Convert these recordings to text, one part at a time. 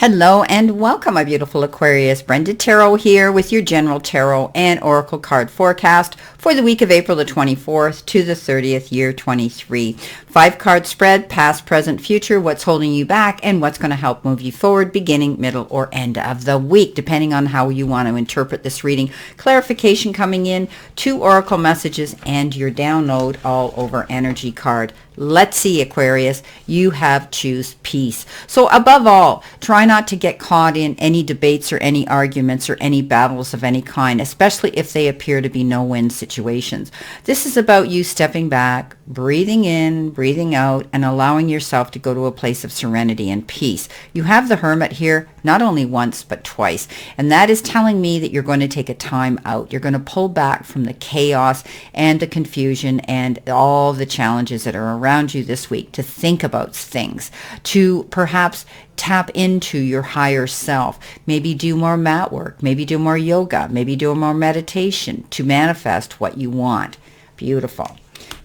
Hello and welcome, my beautiful Aquarius. Brenda Tarot here with your general tarot and oracle card forecast for the week of April the 24th to the 30th, year 23. 5-card spread, past, present, future, what's holding you back, and what's going to help move you forward, beginning, middle, or end of the week, depending on how you want to interpret this reading. Clarification coming in, 2 oracle messages, and your download all over energy card. Let's see, Aquarius, you have choose peace. So above all, try not to get caught in any debates or any arguments or any battles of any kind, especially if they appear to be no-win situations. This is about you stepping back, breathing in, breathing out, and allowing yourself to go to a place of serenity and peace. You have the Hermit here, not only once, but twice. And that is telling me that you're going to take a time out. You're going to pull back from the chaos and the confusion and all the challenges that are around you this week to think about things, to perhaps tap into your higher self, maybe do more mat work, maybe do more yoga, maybe do more meditation to manifest what you want. Beautiful.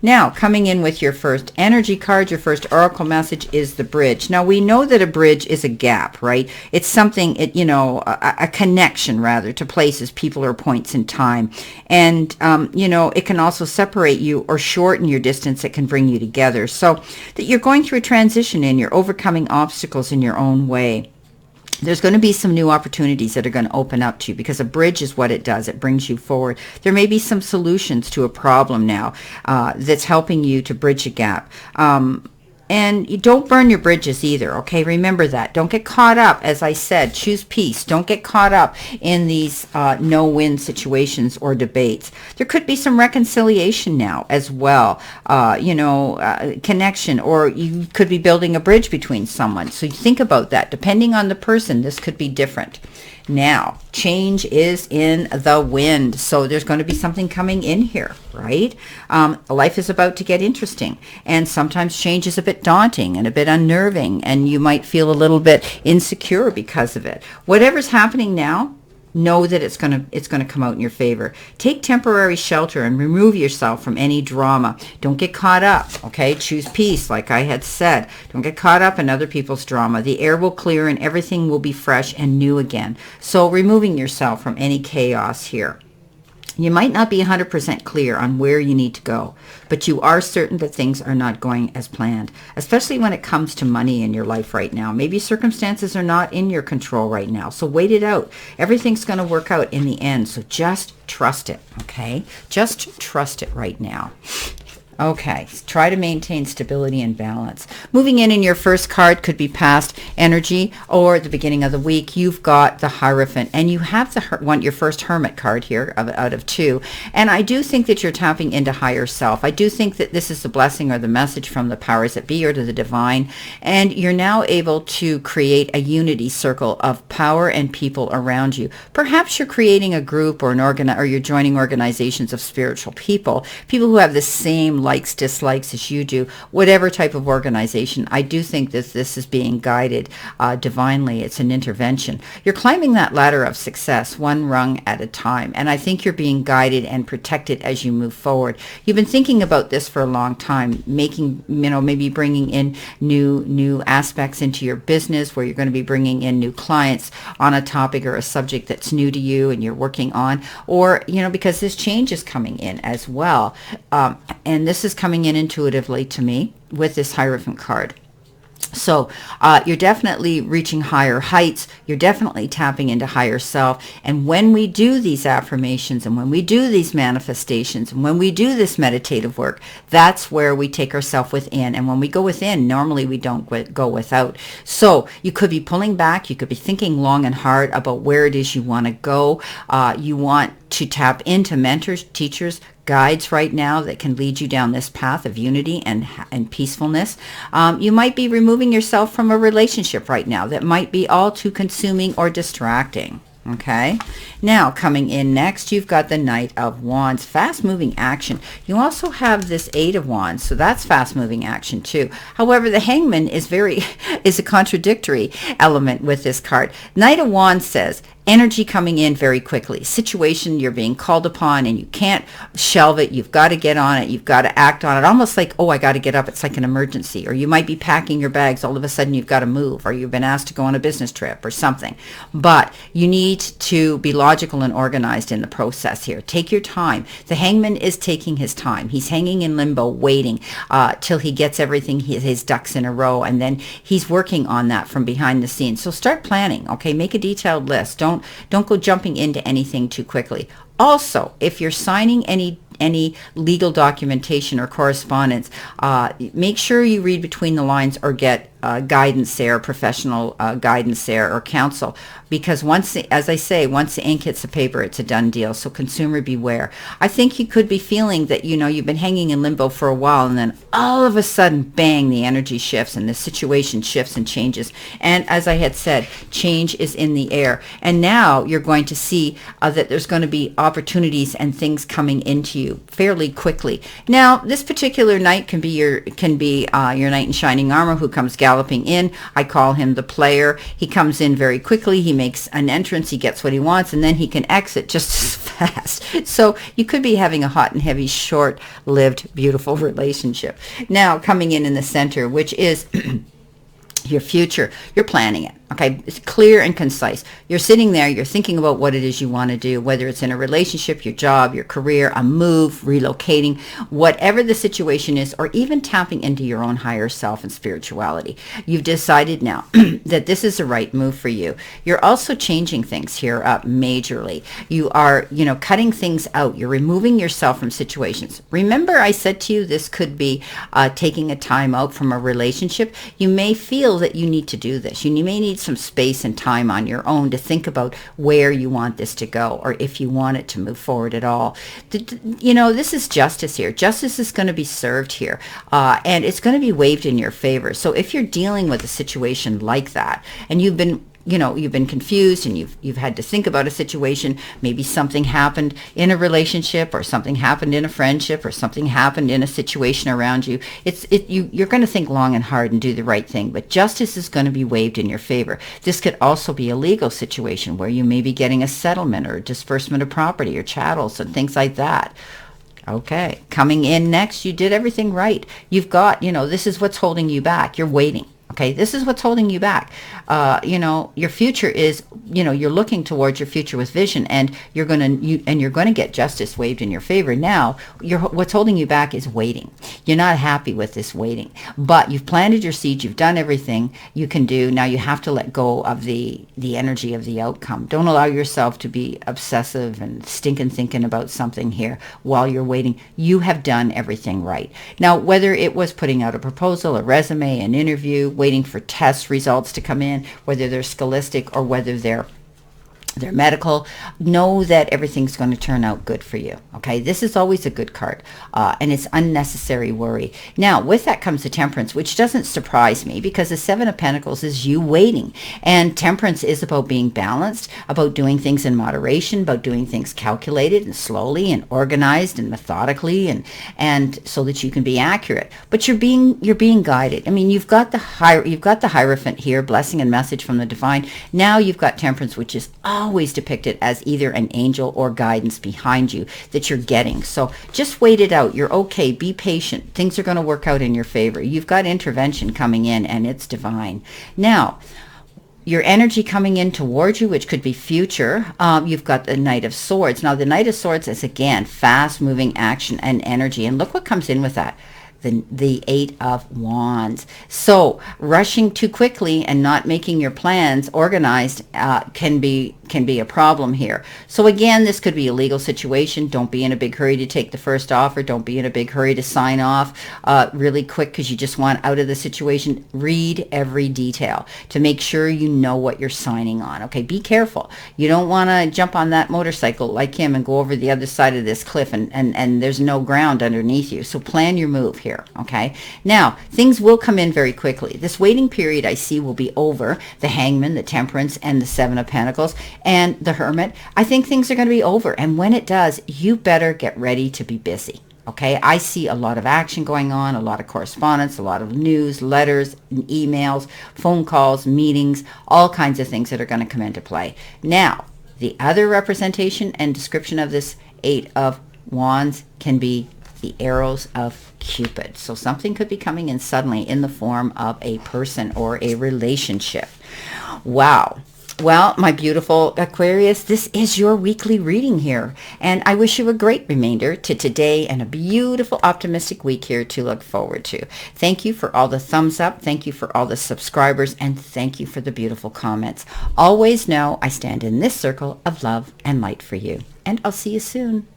Now, coming in with your first energy card, your first oracle message is the bridge. Now, we know that a bridge is a gap, right? It's something, a connection, rather, to places, people, or points in time. And, it can also separate you or shorten your distance. It can bring you together. So that you're going through a transition and you're overcoming obstacles in your own way. There's going to be some new opportunities that are going to open up to you because a bridge is what it does. It brings you forward. There may be some solutions to a problem now that's helping you to bridge a gap. And you don't burn your bridges either, okay? Remember that. Don't get caught up, as I said, choose peace. Don't get caught up in these no-win situations or debates. There could be some reconciliation now as well, connection, or you could be building a bridge between someone. So you think about that. Depending on the person, this could be different. Now, change is in the wind, so there's going to be something coming in here, right? Life is about to get interesting, and sometimes change is a bit daunting and a bit unnerving, and you might feel a little bit insecure because of it. Whatever's happening now, know that it's going to come out in your favor. Take temporary shelter and remove yourself from any drama. Don't get caught up, okay? Choose peace, like I had said. Don't get caught up in other people's drama. The air will clear and everything will be fresh and new again. So removing yourself from any chaos here. You might not be 100% clear on where you need to go, but you are certain that things are not going as planned, especially when it comes to money in your life right now. Maybe circumstances are not in your control right now, so wait it out. Everything's going to work out in the end, so just trust it, okay? Just trust it right now. Okay, try to maintain stability and balance. Moving in your first card could be past energy or the beginning of the week. You've got the Hierophant, and you have your first Hermit card here out of 2. And I do think that you're tapping into higher self. I do think that this is the blessing or the message from the powers that be or to the divine. And you're now able to create a unity circle of power and people around you. Perhaps you're creating a group or or you're joining organizations of spiritual people who have the same likes, dislikes as you do, whatever type of organization. I do think that this is being guided divinely. It's an intervention. You're climbing that ladder of success one rung at a time, and I think you're being guided and protected as you move forward. You've been thinking about this for a long time, maybe bringing in new aspects into your business where you're going to be bringing in new clients on a topic or a subject that's new to you and you're working on, or, because this change is coming in as well. And this is coming in intuitively to me with this Hierophant card. So you're definitely reaching higher heights. You're definitely tapping into higher self. And when we do these affirmations and when we do these manifestations and when we do this meditative work, that's where we take ourselves within. And when we go within, normally we don't go without. So you could be pulling back. You could be thinking long and hard about where it is you want to go. You want to tap into mentors, teachers, guides right now that can lead you down this path of unity and peacefulness. You might be removing yourself from a relationship right now that might be all too consuming or distracting. Okay, now coming in next, you've got the Knight of Wands, fast-moving action. You also have this Eight of Wands, so that's fast-moving action too. However, the Hangman is is a contradictory element with this card. Knight of Wands says energy coming in very quickly. Situation you're being called upon and you can't shelve it. You've got to get on it. You've got to act on it. Almost like, oh, I got to get up. It's like an emergency. Or you might be packing your bags. All of a sudden you've got to move, or you've been asked to go on a business trip or something. But you need to be logical and organized in the process here. Take your time. The Hangman is taking his time. He's hanging in limbo, waiting till he gets everything, his ducks in a row, and then he's working on that from behind the scenes. So start planning, okay? Make a detailed list. Don't go jumping into anything too quickly. Also, if you're signing any legal documentation or correspondence, make sure you read between the lines or get guidance there, professional guidance there, or counsel, because as I say, once the ink hits the paper, it's a done deal. So consumer beware. I think you could be feeling that, you've been hanging in limbo for a while, and then all of a sudden, bang, the energy shifts and the situation shifts and changes. And as I had said, change is in the air. And now you're going to see that there's going to be opportunities and things coming into you fairly quickly. Now, this particular knight can be your knight in shining armor who comes galloping in. I call him the player. He comes in very quickly. He makes an entrance. He gets what he wants, and then he can exit just as fast. So you could be having a hot and heavy, short-lived, beautiful relationship. Now, coming in the center, which is your future, you're planning it. Okay, it's clear and concise. You're sitting there, you're thinking about what it is you want to do, whether it's in a relationship, your job, your career, a move, relocating, whatever the situation is, or even tapping into your own higher self and spirituality. You've decided now that this is the right move for you. You're also changing things here up majorly. You are, cutting things out. You're removing yourself from situations. Remember, I said to you, this could be taking a time out from a relationship. You may feel that you need to do this. You may need some space and time on your own to think about where you want this to go, or if you want it to move forward at all. This is justice here. Justice is going to be served here, and it's going to be waved in your favor. So if you're dealing with a situation like that, and you've been confused, and you've had to think about a situation, maybe something happened in a relationship, or something happened in a friendship, or something happened in a situation around you, you're going to think long and hard and do the right thing, but justice is going to be waved in your favor. This could also be a legal situation where you may be getting a settlement or a disbursement of property or chattels and things like that. Okay, coming in next, you did everything right. You've got, this is what's holding you back. You're waiting. Okay, this is what's holding you back. Your future is, you're looking towards your future with vision, and you're going to get justice waved in your favor. Now, what's holding you back is waiting. You're not happy with this waiting, but you've planted your seeds. You've done everything you can do. Now you have to let go of the energy of the outcome. Don't allow yourself to be obsessive and stinking thinking about something here while you're waiting. You have done everything right. Now, whether it was putting out a proposal, a resume, an interview, waiting for test results to come in, whether they're scholastic or whether they're medical, know that everything's going to turn out good for you. Okay, this is always a good card, and it's unnecessary worry. Now, with that comes the Temperance, which doesn't surprise me, because the Seven of Pentacles is you waiting, and Temperance is about being balanced, about doing things in moderation, about doing things calculated and slowly and organized and methodically, and so that you can be accurate. But you're being guided. I mean, you've got the Hierophant here, blessing and message from the divine. Now you've got Temperance, which is always depicted as either an angel or guidance behind you that you're getting. So just wait it out. You're okay. Be patient. Things are going to work out in your favor. You've got intervention coming in, and it's divine. Now, your energy coming in towards you, which could be future, you've got the Knight of Swords. Now, the Knight of Swords is, again, fast-moving action and energy. And look what comes in with that. The Eight of Wands. So rushing too quickly and not making your plans organized can be a problem here. So again, this could be a legal situation. Don't be in a big hurry to take the first offer. Don't be in a big hurry to sign off really quick because you just want out of the situation. Read every detail to make sure you know what you're signing on. Okay, be careful. You don't want to jump on that motorcycle like him and go over the other side of this cliff and there's no ground underneath you. So plan your move here. Okay, now things will come in very quickly. This waiting period I see will be over. The Hangman, the Temperance, and the Seven of Pentacles, and the Hermit, I think things are going to be over. And when it does, you better get ready to be busy. Okay, I see a lot of action going on, a lot of correspondence, a lot of news, letters, emails, phone calls, meetings, all kinds of things that are going to come into play. Now, the other representation and description of this Eight of Wands can be the arrows of Cupid. So something could be coming in suddenly in the form of a person or a relationship. Wow. Well, my beautiful Aquarius, this is your weekly reading here. And I wish you a great remainder to today and a beautiful optimistic week here to look forward to. Thank you for all the thumbs up. Thank you for all the subscribers. And thank you for the beautiful comments. Always know I stand in this circle of love and light for you. And I'll see you soon.